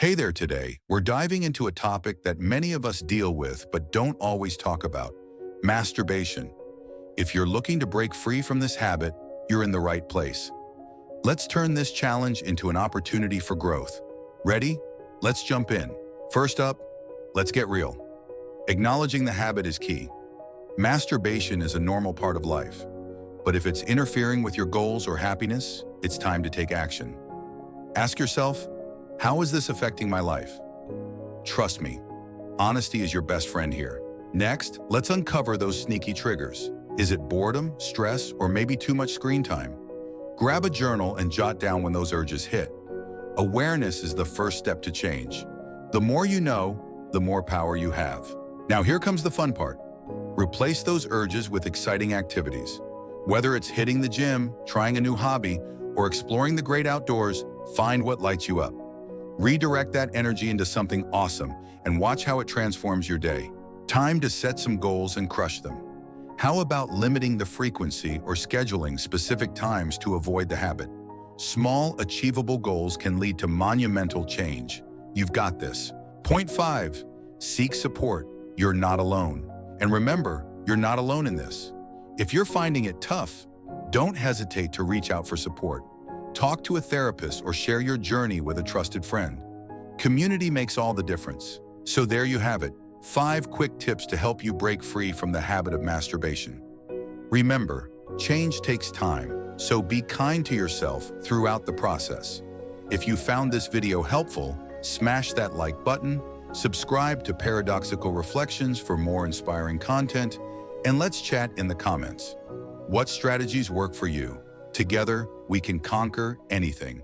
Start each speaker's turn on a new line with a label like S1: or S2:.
S1: Hey there today. We're diving into a topic that many of us deal with but don't always talk about, masturbation. If you're looking to break free from this habit, you're in the right place. Let's turn this challenge into an opportunity for growth. Ready? Let's jump in. First up, let's get real. Acknowledging the habit is key. Masturbation is a normal part of life, but if it's interfering with your goals or happiness, it's time to take action. Ask yourself, how is this affecting my life? Trust me, honesty is your best friend here. Next, let's uncover those sneaky triggers. Is it boredom, stress, or maybe too much screen time? Grab a journal and jot down when those urges hit. Awareness is the first step to change. The more you know, the more power you have. Now here comes the fun part. Replace those urges with exciting activities. Whether it's hitting the gym, trying a new hobby, or exploring the great outdoors, find what lights you up. Redirect that energy into something awesome and watch how it transforms your day. Time to set some goals and crush them. How about limiting the frequency or scheduling specific times to avoid the habit? Small, achievable goals can lead to monumental change. You've got this. Point 5, seek support. You're not alone. And remember, you're not alone in this. If you're finding it tough, don't hesitate to reach out for support. Talk to a therapist or share your journey with a trusted friend. Community makes all the difference. So there you have it, 5 quick tips to help you break free from the habit of masturbation. Remember, change takes time, so be kind to yourself throughout the process. If you found this video helpful, smash that like button, subscribe to Paradoxical Reflections for more inspiring content, and let's chat in the comments. What strategies work for you? Together, we can conquer anything.